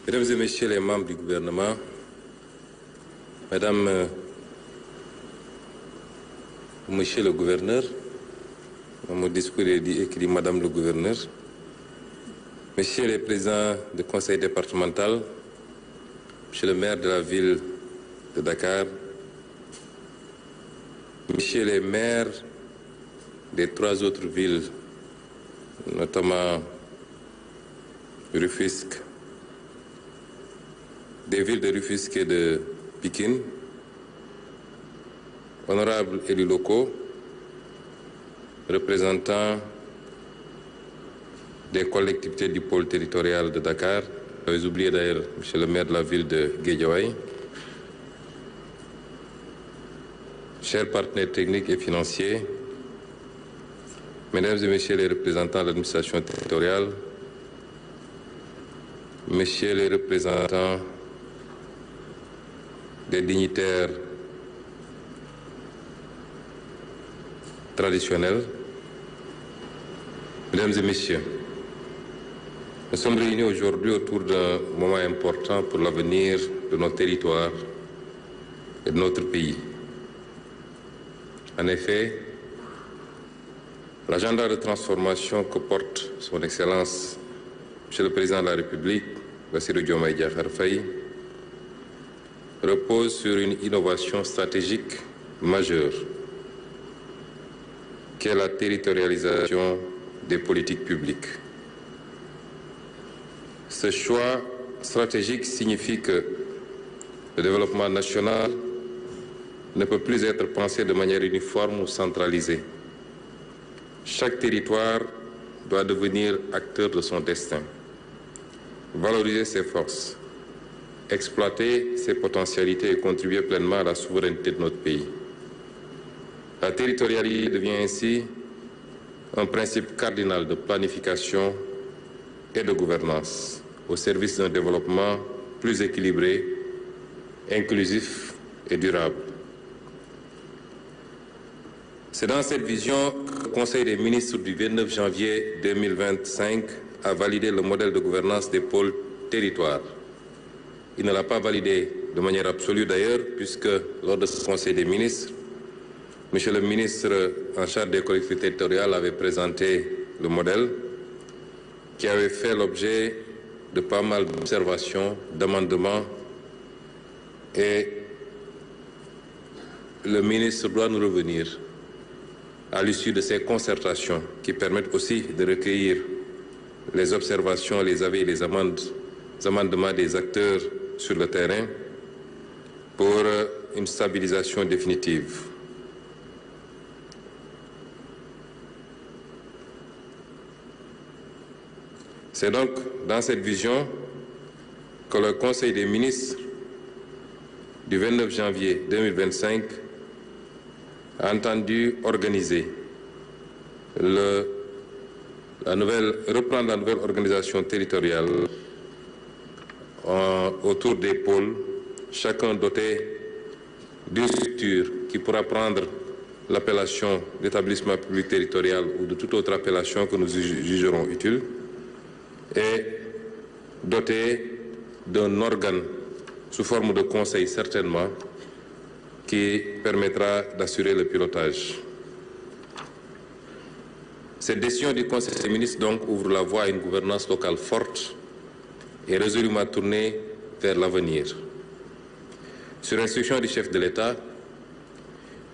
Mesdames et Messieurs les membres du gouvernement, Madame, Monsieur le gouverneur, dans mon discours est écrit Madame le gouverneur, Messieurs les présidents du conseil départemental, Monsieur le maire de la ville de Dakar, Messieurs les maires des 3 autres villes, notamment Rufisque, des villes de Rufisque et de Pikine, honorables élus locaux, représentants des collectivités du pôle territorial de Dakar, j'avais oublié d'ailleurs monsieur le maire de la ville de Guédiawaye, chers partenaires techniques et financiers, mesdames et messieurs les représentants de l'administration territoriale, messieurs les représentants des dignitaires traditionnels, mesdames et messieurs, nous sommes réunis aujourd'hui autour d'un moment important pour l'avenir de nos territoires et de notre pays. En effet, l'agenda de transformation que porte son Excellence, Monsieur le Président de la République, Bassirou Diomaye Diakhar Faye, repose sur une innovation stratégique majeure, qui est la territorialisation des politiques publiques. Ce choix stratégique signifie que le développement national ne peut plus être pensé de manière uniforme ou centralisée. Chaque territoire doit devenir acteur de son destin, valoriser ses forces, exploiter ses potentialités et contribuer pleinement à la souveraineté de notre pays. La territorialité devient ainsi un principe cardinal de planification et de gouvernance au service d'un développement plus équilibré, inclusif et durable. C'est dans cette vision que le Conseil des ministres du 29 janvier 2025 a validé le modèle de gouvernance des pôles territoires. Il ne l'a pas validé de manière absolue d'ailleurs, puisque lors de ce Conseil des ministres, Monsieur le ministre en charge des collectivités territoriales avait présenté le modèle qui avait fait l'objet de pas mal d'observations, d'amendements, et le ministre doit nous revenir à l'issue de ces concertations qui permettent aussi de recueillir les observations, les avis et les amendements des acteurs sur le terrain pour une stabilisation définitive. C'est donc dans cette vision que le Conseil des ministres du 29 janvier 2025 a entendu organiser reprendre la nouvelle organisation territoriale autour des pôles, chacun doté d'une structure qui pourra prendre l'appellation d'établissement public territorial ou de toute autre appellation que nous jugerons utile, et doté d'un organe sous forme de conseil certainement qui permettra d'assurer le pilotage. Cette décision du Conseil des ministres donc ouvre la voie à une gouvernance locale forte et résolument tournée vers l'avenir. Sur instruction du chef de l'État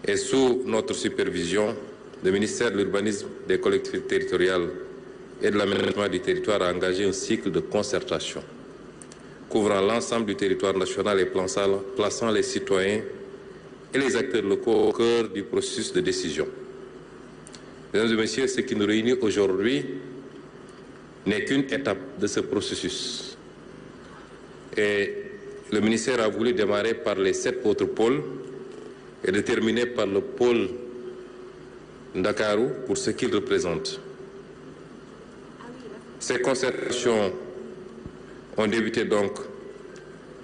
et sous notre supervision, le ministère de l'Urbanisme, des collectivités territoriales et de l'aménagement du territoire a engagé un cycle de concertation couvrant l'ensemble du territoire national et plaçant les citoyens et les acteurs locaux au cœur du processus de décision. Mesdames et messieurs, ce qui nous réunit aujourd'hui n'est qu'une étape de ce processus. Et le ministère a voulu démarrer par les 7 autres pôles et de terminer par le pôle Ndakarou pour ce qu'il représente. Ces concertations ont débuté donc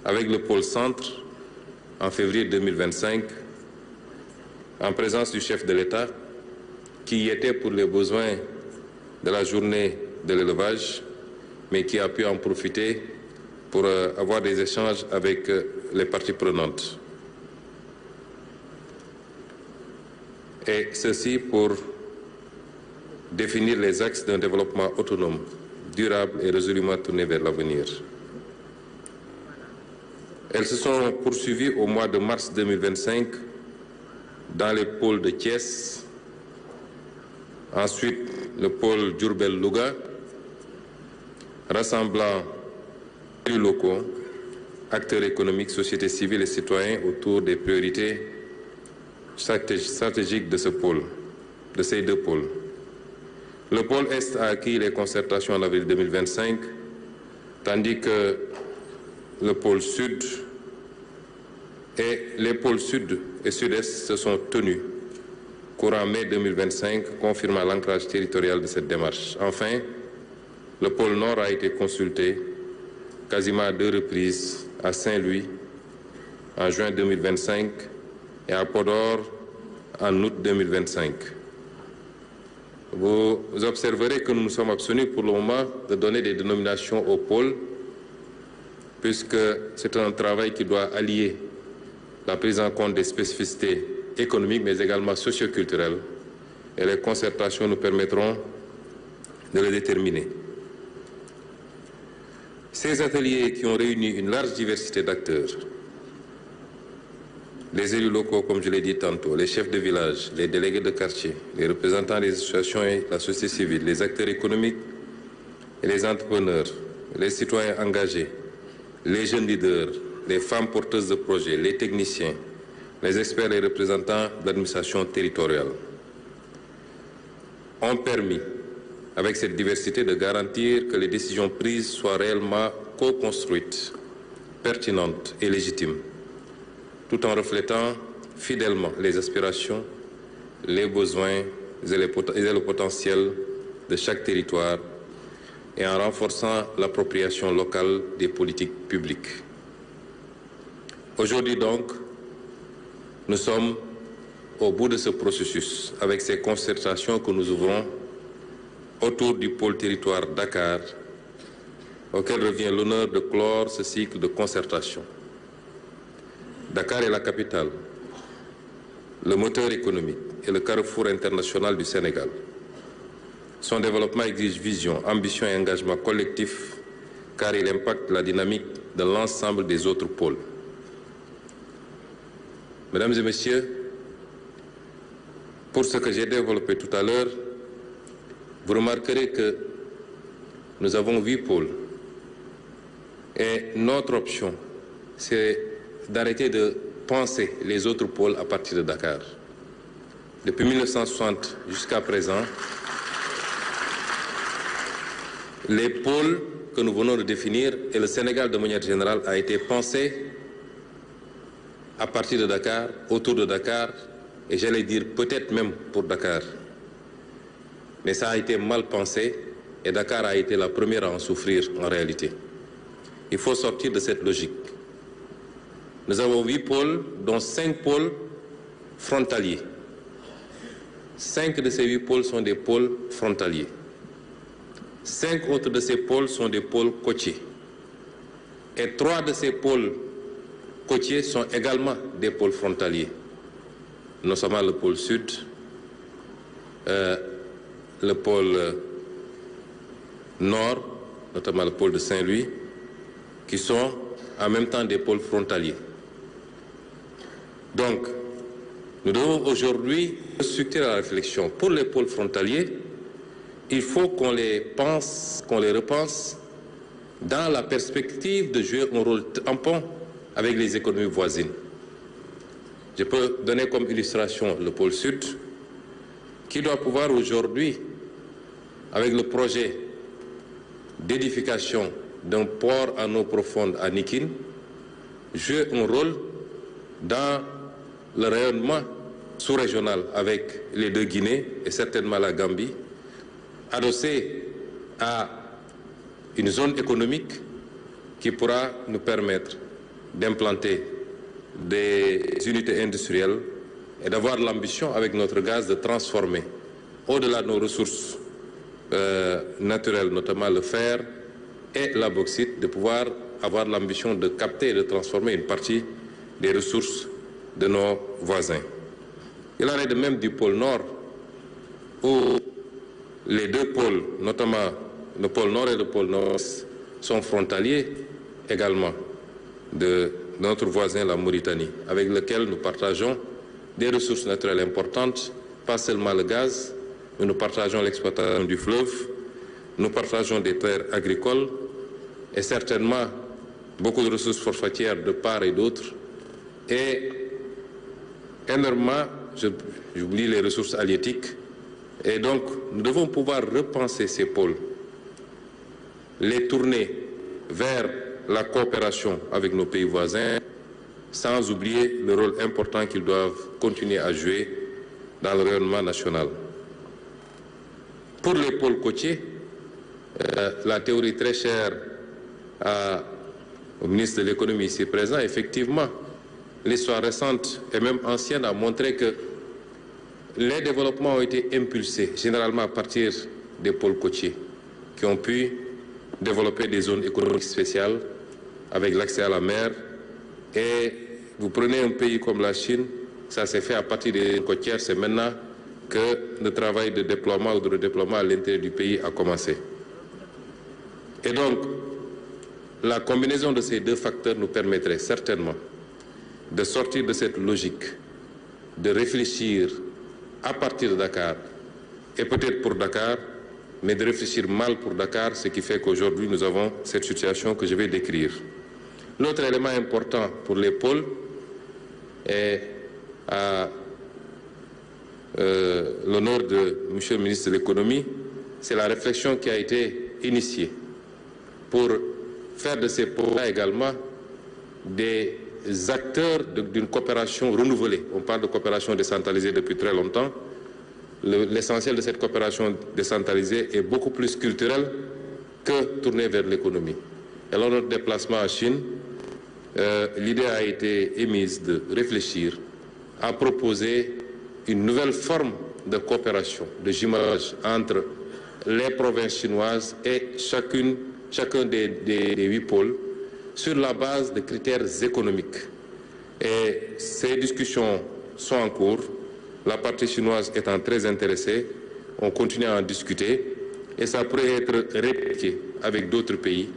avec le pôle centre en février 2025, en présence du chef de l'État, qui y était pour les besoins de la journée de l'élevage, mais qui a pu en profiter pour avoir des échanges avec les parties prenantes. Et ceci pour définir les axes d'un développement autonome, durable et résolument tourné vers l'avenir. Elles se sont poursuivies au mois de mars 2025 dans les pôles de Thiès, ensuite le pôle Diourbel-Louga, rassemblant élus locaux, acteurs économiques, sociétés civiles et citoyens autour des priorités stratégiques de ce pôle, de ces deux pôles. Le pôle Est a acquis les concertations en avril 2025, tandis que le pôle Sud et les pôles Sud et Sud-Est se sont tenus courant mai 2025, confirmant l'ancrage territorial de cette démarche. Enfin, le pôle Nord a été consulté quasiment à 2 reprises à Saint-Louis en juin 2025 et à Podor en août 2025. Vous observerez que nous nous sommes abstenus pour le moment de donner des dénominations aux pôles, puisque c'est un travail qui doit allier la prise en compte des spécificités économiques, mais également socioculturelles, et les concertations nous permettront de les déterminer. Ces ateliers qui ont réuni une large diversité d'acteurs, les élus locaux, comme je l'ai dit tantôt, les chefs de village, les délégués de quartier, les représentants des associations et la société civile, les acteurs économiques et les entrepreneurs, les citoyens engagés, les jeunes leaders, les femmes porteuses de projets, les techniciens, les experts et représentants de l'administration territoriale ont permis, avec cette diversité, de garantir que les décisions prises soient réellement co-construites, pertinentes et légitimes, tout en reflétant fidèlement les aspirations, les besoins et le potentiel de chaque territoire et en renforçant l'appropriation locale des politiques publiques. Aujourd'hui donc, nous sommes au bout de ce processus avec ces concertations que nous ouvrons autour du pôle territoire Dakar, auquel revient l'honneur de clore ce cycle de concertation. Dakar est la capitale, le moteur économique et le carrefour international du Sénégal. Son développement exige vision, ambition et engagement collectif, car il impacte la dynamique de l'ensemble des autres pôles. Mesdames et messieurs, pour ce que j'ai développé tout à l'heure, vous remarquerez que nous avons 8 pôles. Et notre option, c'est d'arrêter de penser les autres pôles à partir de Dakar. Depuis 1960 jusqu'à présent, les pôles que nous venons de définir et le Sénégal de manière générale a été pensé à partir de Dakar, autour de Dakar, et j'allais dire peut-être même pour Dakar. Mais ça a été mal pensé et Dakar a été la première à en souffrir en réalité. Il faut sortir de cette logique. Nous avons 8 pôles, dont 5 pôles frontaliers. 5 de ces 8 pôles sont des pôles frontaliers. 5 autres de ces pôles sont des pôles côtiers. Et 3 de ces pôles côtiers sont également des pôles frontaliers, notamment le pôle sud, le pôle nord, notamment le pôle de Saint-Louis, qui sont en même temps des pôles frontaliers. Donc, nous devons aujourd'hui structurer la réflexion. Pour les pôles frontaliers, il faut qu'on les pense, qu'on les repense dans la perspective de jouer un rôle tampon avec les économies voisines. Je peux donner comme illustration le pôle sud, qui doit pouvoir aujourd'hui, avec le projet d'édification d'un port en eau profonde à Nikin, jouer un rôle dans le rayonnement sous-régional avec les 2 Guinées et certainement la Gambie, adossé à une zone économique qui pourra nous permettre d'implanter des unités industrielles et d'avoir l'ambition avec notre gaz de transformer au-delà de nos ressources naturelles, notamment le fer et la bauxite, de pouvoir avoir l'ambition de capter et de transformer une partie des ressources de nos voisins. Il en est de même du pôle Nord, où les deux pôles, notamment le pôle Nord et le pôle Nord, sont frontaliers également de notre voisin, la Mauritanie, avec lequel nous partageons des ressources naturelles importantes, pas seulement le gaz, mais nous partageons l'exploitation du fleuve, nous partageons des terres agricoles et certainement beaucoup de ressources forfaitières de part et d'autre. Et énormément, j'oublie les ressources halieutiques. Et donc, nous devons pouvoir repenser ces pôles, les tourner vers la coopération avec nos pays voisins, sans oublier le rôle important qu'ils doivent continuer à jouer dans le rayonnement national. Pour les pôles côtiers, la théorie très chère au ministre de l'économie ici présent, effectivement, l'histoire récente et même ancienne a montré que les développements ont été impulsés généralement à partir des pôles côtiers qui ont pu développer des zones économiques spéciales avec l'accès à la mer. Et vous prenez un pays comme la Chine, ça s'est fait à partir des zones côtières, c'est maintenant que le travail de déploiement ou de redéploiement à l'intérieur du pays a commencé. Et donc, la combinaison de ces deux facteurs nous permettrait certainement de sortir de cette logique, de réfléchir à partir de Dakar, et peut-être pour Dakar, mais de réfléchir mal pour Dakar, ce qui fait qu'aujourd'hui nous avons cette situation que je vais décrire. L'autre élément important pour les pôles est à l'honneur de M. le ministre de l'économie, c'est la réflexion qui a été initiée pour faire de ces pôles-là également des acteurs d'une coopération renouvelée. On parle de coopération décentralisée depuis très longtemps. L'essentiel de cette coopération décentralisée est beaucoup plus culturel que tourné vers l'économie. Et lors de notre déplacement en Chine, l'idée a été émise de réfléchir à proposer une nouvelle forme de coopération, de jumelage entre les provinces chinoises et chacun des 8 pôles sur la base de critères économiques. Et ces discussions sont en cours. La partie chinoise étant très intéressée, on continue à en discuter et ça pourrait être répliqué avec d'autres pays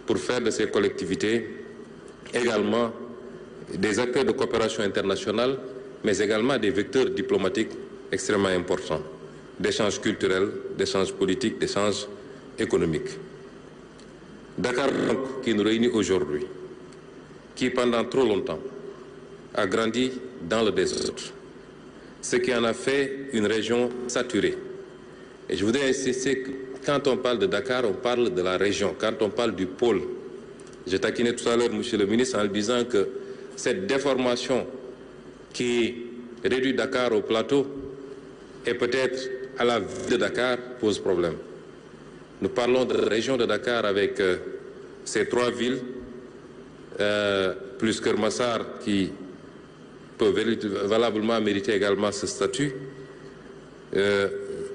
pour faire de ces collectivités également des acteurs de coopération internationale, mais également des vecteurs diplomatiques extrêmement importants, d'échanges culturels, d'échanges politiques, d'échanges économiques. Dakar, donc, qui nous réunit aujourd'hui, qui pendant trop longtemps a grandi dans le désordre, ce qui en a fait une région saturée. Et je voudrais insister que quand on parle de Dakar, on parle de la région. Quand on parle du pôle, j'ai taquiné tout à l'heure M. le ministre en lui disant que cette déformation qui réduit Dakar au plateau et peut-être à la ville de Dakar pose problème. Nous parlons de la région de Dakar avec ces 3 villes, plus Kermassar qui peut valablement mériter également ce statut.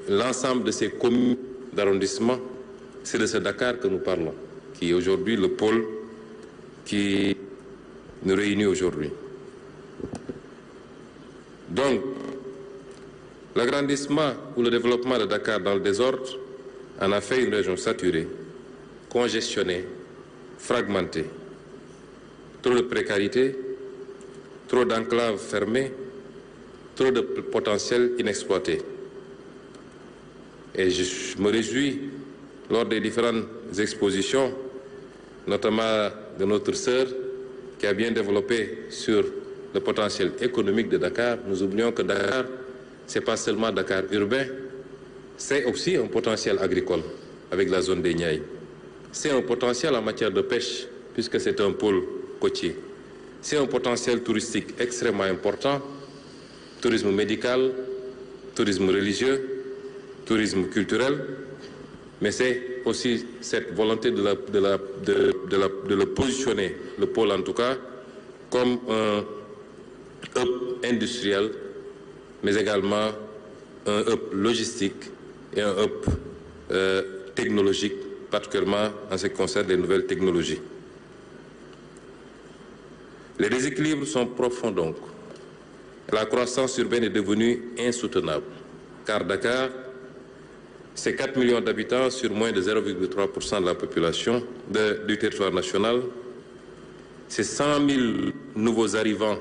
L'ensemble de ces communes d'arrondissement, c'est de ce Dakar que nous parlons, qui est aujourd'hui le pôle qui nous réunit aujourd'hui. Donc, l'agrandissement ou le développement de Dakar dans le désordre en a fait une région saturée, congestionnée, fragmentée. Trop de précarité, trop d'enclaves fermées, trop de potentiel inexploité. Et je me réjouis, lors des différentes expositions, notamment de notre sœur, qui a bien développé sur le potentiel économique de Dakar. Nous oublions que Dakar, ce n'est pas seulement Dakar urbain, c'est aussi un potentiel agricole avec la zone des Niayes. C'est un potentiel en matière de pêche, puisque c'est un pôle côtier. C'est un potentiel touristique extrêmement important, tourisme médical, tourisme religieux, tourisme culturel, mais c'est aussi cette volonté de le positionner, le pôle en tout cas, comme un hub industriel, mais également un hub logistique et un hub technologique, particulièrement en ce qui concerne les nouvelles technologies. Les déséquilibres sont profonds donc. La croissance urbaine est devenue insoutenable, car Dakar, c'est 4 millions d'habitants sur moins de 0,3% de la population du territoire national. C'est 100 000 nouveaux arrivants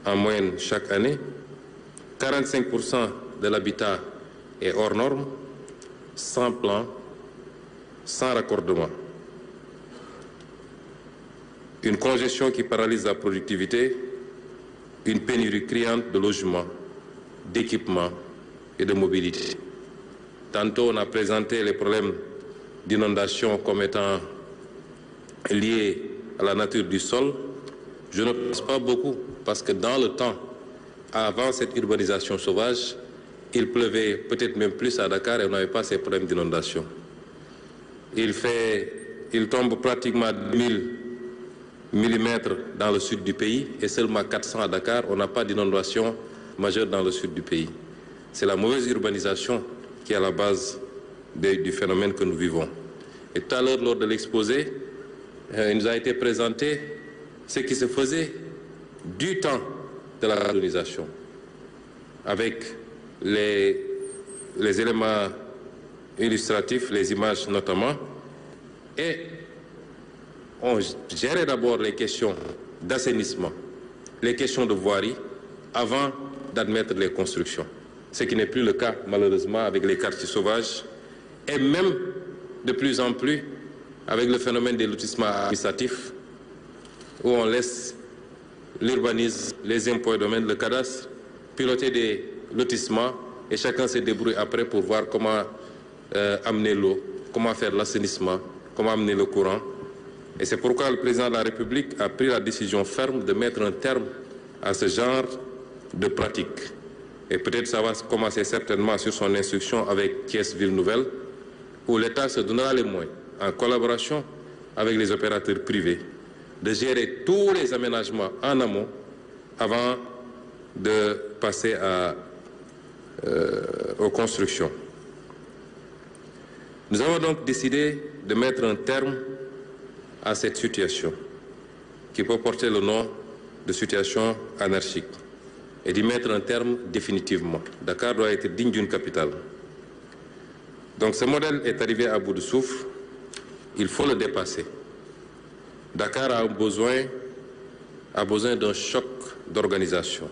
en moyenne chaque année. 45% de l'habitat est hors norme, sans plan, sans raccordement. Une congestion qui paralyse la productivité, une pénurie criante de logements, d'équipements et de mobilité. Tantôt, on a présenté les problèmes d'inondation comme étant liés à la nature du sol. Je ne pense pas beaucoup, parce que dans le temps, avant cette urbanisation sauvage, il pleuvait peut-être même plus à Dakar et on n'avait pas ces problèmes d'inondation. Il tombe pratiquement 1000 millimètres dans le sud du pays et seulement 400 à Dakar. On n'a pas d'inondation majeure dans le sud du pays. C'est la mauvaise urbanisation qui est à la base du phénomène que nous vivons. Et tout à l'heure, lors de l'exposé, il nous a été présenté ce qui se faisait du temps de la colonisation, avec les éléments illustratifs, les images notamment, et on gérait d'abord les questions d'assainissement, les questions de voirie, avant d'admettre les constructions. Ce qui n'est plus le cas, malheureusement, avec les quartiers sauvages, et même de plus en plus avec le phénomène des lotissements administratifs, où on laisse l'urbanisme, les impôts et domaines, le cadastre, piloter des lotissements, et chacun se débrouille après pour voir comment amener l'eau, comment faire l'assainissement, comment amener le courant. Et c'est pourquoi le président de la République a pris la décision ferme de mettre un terme à ce genre de pratiques. Et peut-être ça va commencer certainement sur son instruction avec Thiès Ville Nouvelle, où l'État se donnera les moyens, en collaboration avec les opérateurs privés, de gérer tous les aménagements en amont avant de passer aux constructions. Nous avons donc décidé de mettre un terme à cette situation qui peut porter le nom de situation anarchique et d'y mettre un terme définitivement. Dakar doit être digne d'une capitale. Donc ce modèle est arrivé à bout de souffle, il faut le dépasser. Dakar a besoin d'un choc d'organisation,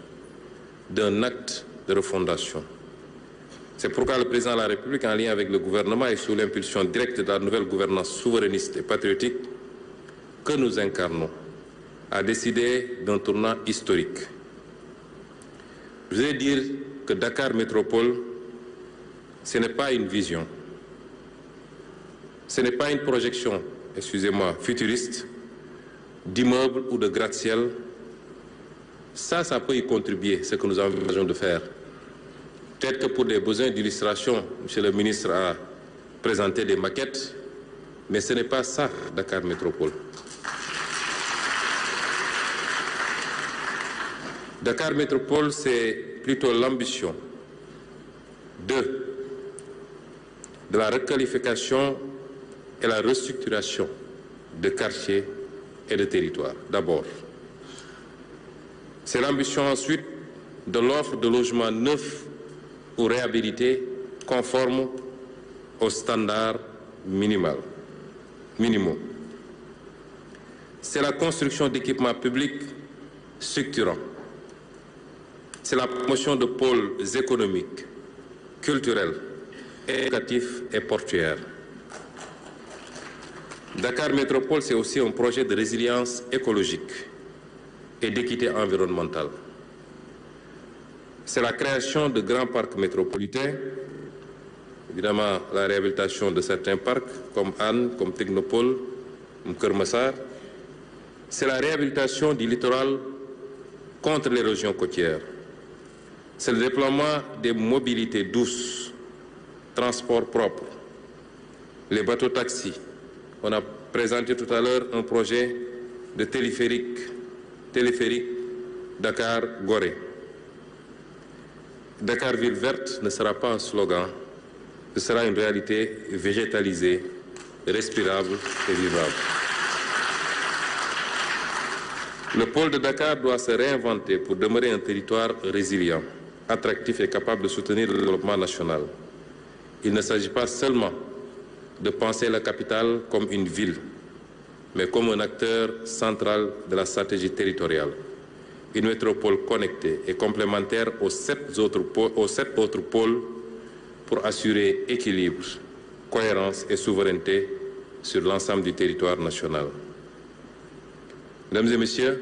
d'un acte de refondation. C'est pourquoi le président de la République, en lien avec le gouvernement et sous l'impulsion directe de la nouvelle gouvernance souverainiste et patriotique que nous incarnons, a décidé d'un tournant historique. Je voudrais dire que Dakar Métropole, ce n'est pas une vision, ce n'est pas une projection, excusez-moi, futuriste, d'immeubles ou de gratte-ciel. Ça peut y contribuer, ce que nous avons besoin de faire. Peut-être que pour des besoins d'illustration, M. le ministre a présenté des maquettes, mais ce n'est pas ça, Dakar Métropole. Dakar Métropole, c'est plutôt l'ambition de la requalification et la restructuration de quartiers et de territoires, d'abord. C'est l'ambition ensuite de l'offre de logements neufs ou réhabilités conformes aux standards minimaux. C'est la construction d'équipements publics structurants. C'est la promotion de pôles économiques, culturels, éducatifs et portuaires. Dakar Métropole, c'est aussi un projet de résilience écologique et d'équité environnementale. C'est la création de grands parcs métropolitains, évidemment la réhabilitation de certains parcs comme Anne, comme Technopole, comme Keur Massar. C'est la réhabilitation du littoral contre l'érosion côtière. C'est le déploiement des mobilités douces, transports propres, les bateaux-taxis. On a présenté tout à l'heure un projet de téléphérique Dakar-Gorée. Dakar Ville Verte ne sera pas un slogan, ce sera une réalité végétalisée, respirable et vivable. Le pôle de Dakar doit se réinventer pour demeurer un territoire résilient, attractif et capable de soutenir le développement national. Il ne s'agit pas seulement de penser la capitale comme une ville, mais comme un acteur central de la stratégie territoriale. Une métropole connectée et complémentaire aux sept autres pôles pour assurer équilibre, cohérence et souveraineté sur l'ensemble du territoire national. Mesdames et messieurs,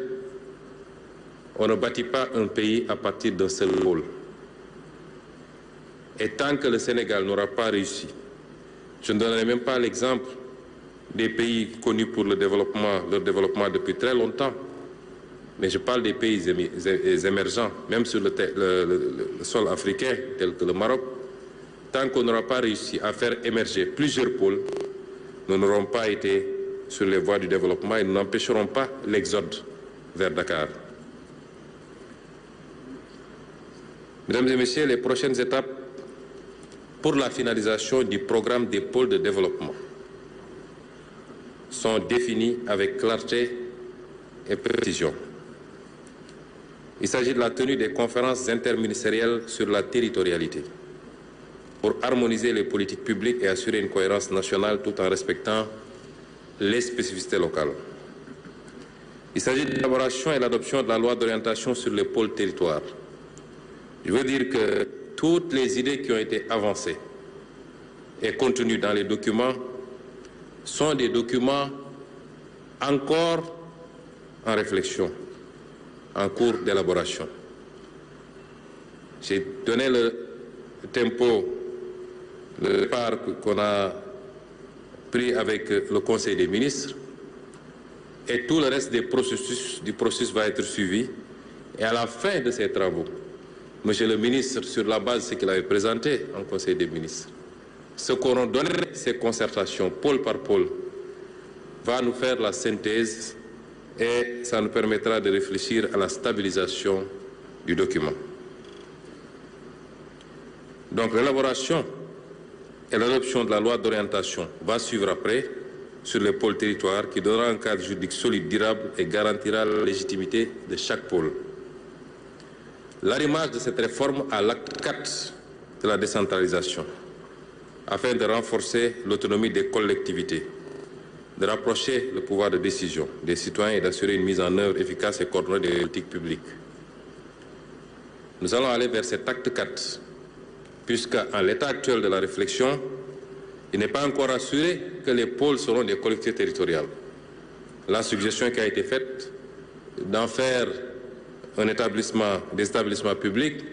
on ne bâtit pas un pays à partir d'un seul pôle. Et tant que le Sénégal n'aura pas réussi, je ne donnerai même pas l'exemple des pays connus pour leur développement depuis très longtemps, mais je parle des pays émergents, même sur le sol africain, tel que le Maroc. Tant qu'on n'aura pas réussi à faire émerger plusieurs pôles, nous n'aurons pas été sur les voies du développement et nous n'empêcherons pas l'exode vers Dakar. Mesdames et messieurs, les prochaines étapes pour la finalisation du programme des pôles de développement sont définies avec clarté et précision. Il s'agit de la tenue des conférences interministérielles sur la territorialité pour harmoniser les politiques publiques et assurer une cohérence nationale tout en respectant les spécificités locales. Il s'agit de l'élaboration et l'adoption de la loi d'orientation sur les pôles territoires. Je veux dire que toutes les idées qui ont été avancées et contenues dans les documents sont des documents encore en réflexion, en cours d'élaboration. J'ai donné le tempo, le départ qu'on a pris avec le Conseil des ministres et tout le reste du processus va être suivi. Et à la fin de ces travaux, Monsieur le ministre, sur la base de ce qu'il avait présenté en Conseil des ministres, ce qu'auront donné ces concertations, pôle par pôle, va nous faire la synthèse et ça nous permettra de réfléchir à la stabilisation du document. Donc l'élaboration et l'adoption de la loi d'orientation va suivre après sur les pôles territoires qui donnera un cadre juridique solide, durable et garantira la légitimité de chaque pôle. L'arrimage de cette réforme à l'acte 4 de la décentralisation, afin de renforcer l'autonomie des collectivités, de rapprocher le pouvoir de décision des citoyens et d'assurer une mise en œuvre efficace et coordonnée des politiques publiques. Nous allons aller vers cet acte 4, puisqu'à l'état actuel de la réflexion, il n'est pas encore assuré que les pôles seront des collectivités territoriales. La suggestion qui a été faite d'en faire des établissements publics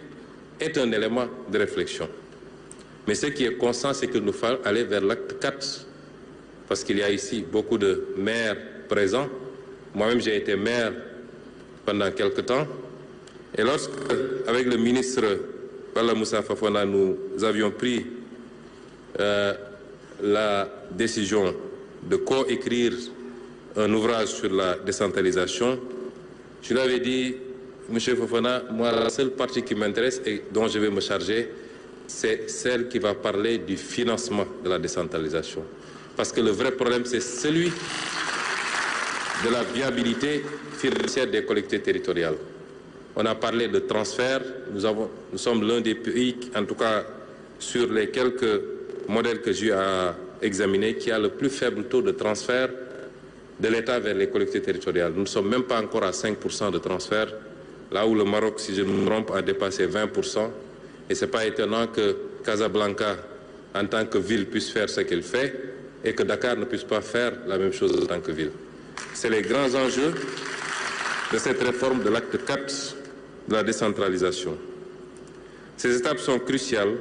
est un élément de réflexion. Mais ce qui est constant, c'est qu'il nous faut aller vers l'acte 4, parce qu'il y a ici beaucoup de maires présents. Moi-même, j'ai été maire pendant quelque temps. Et lorsque, avec le ministre Bala Moussa Fofana, nous avions pris la décision de coécrire un ouvrage sur la décentralisation, je lui avais dit, Monsieur Fofana, moi, la seule partie qui m'intéresse et dont je vais me charger, c'est celle qui va parler du financement de la décentralisation. Parce que le vrai problème, c'est celui de la viabilité financière des collectivités territoriales. On a parlé de transfert. Nous sommes l'un des pays, en tout cas sur les quelques modèles que j'ai à examiner, qui a le plus faible taux de transfert de l'État vers les collectivités territoriales. Nous ne sommes même pas encore à 5% de transfert, là où le Maroc, si je ne me trompe, a dépassé 20%. Et ce n'est pas étonnant que Casablanca, en tant que ville, puisse faire ce qu'elle fait et que Dakar ne puisse pas faire la même chose en tant que ville. C'est les grands enjeux de cette réforme de l'acte 4 de la décentralisation. Ces étapes sont cruciales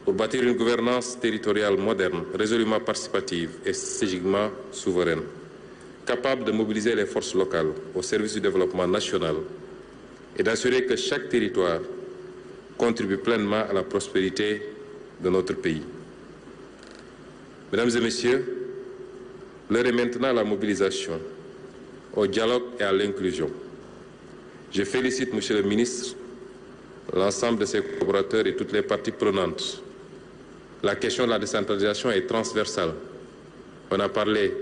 pour bâtir une gouvernance territoriale moderne, résolument participative et stratégiquement souveraine, capable de mobiliser les forces locales au service du développement national et d'assurer que chaque territoire contribue pleinement à la prospérité de notre pays. Mesdames et messieurs, l'heure est maintenant à la mobilisation, au dialogue et à l'inclusion. Je félicite, Monsieur le ministre, l'ensemble de ses collaborateurs et toutes les parties prenantes. La question de la décentralisation est transversale. On a parlé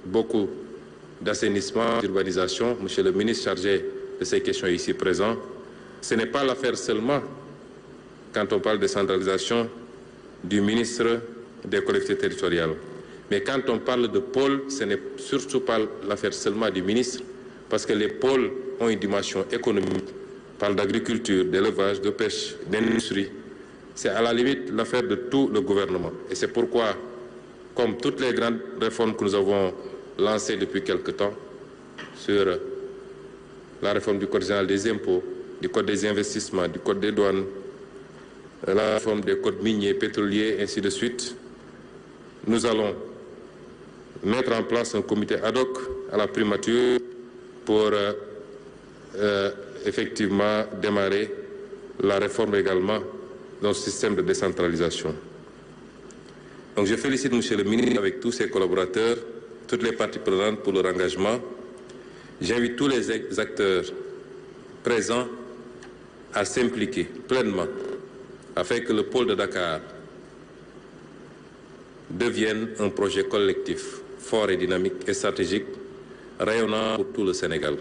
beaucoup d'assainissement, d'urbanisation, Monsieur le ministre chargé de ces questions ici présent, ce n'est pas l'affaire seulement, quand on parle de décentralisation, du ministre des collectivités territoriales. Mais quand on parle de pôle, ce n'est surtout pas l'affaire seulement du ministre, parce que les pôles ont une dimension économique. On parle d'agriculture, d'élevage, de pêche, d'industrie. C'est à la limite l'affaire de tout le gouvernement. Et c'est pourquoi, comme toutes les grandes réformes que nous avons lancées depuis quelque temps, sur la réforme du Code général des impôts, du Code des investissements, du Code des douanes, la réforme des codes miniers, pétroliers, ainsi de suite, nous allons mettre en place un comité ad hoc à la primature pour effectivement démarrer la réforme également dans le système de décentralisation. Donc je félicite Monsieur le ministre avec tous ses collaborateurs, toutes les parties prenantes pour leur engagement. J'invite tous les acteurs présents à s'impliquer pleinement afin que le pôle de Dakar devienne un projet collectif, fort et dynamique et stratégique, rayonnant pour tout le Sénégal.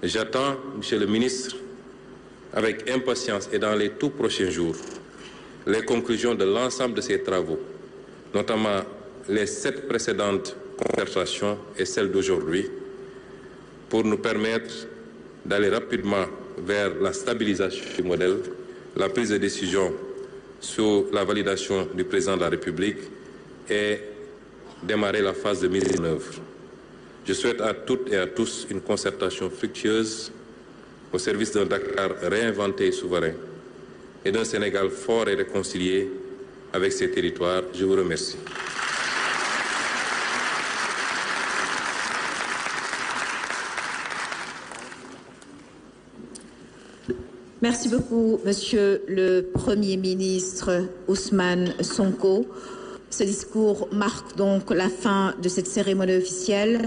J'attends, Monsieur le ministre, avec impatience et dans les tout prochains jours, les conclusions de l'ensemble de ces travaux, notamment les 7 précédentes concertations et celle d'aujourd'hui, pour nous permettre d'aller rapidement vers la stabilisation du modèle, la prise de décision sous la validation du président de la République et démarrer la phase de mise en œuvre. Je souhaite à toutes et à tous une concertation fructueuse au service d'un Dakar réinventé et souverain et d'un Sénégal fort et réconcilié avec ses territoires. Je vous remercie. Merci beaucoup, Monsieur le Premier ministre Ousmane Sonko. Ce discours marque donc la fin de cette cérémonie officielle.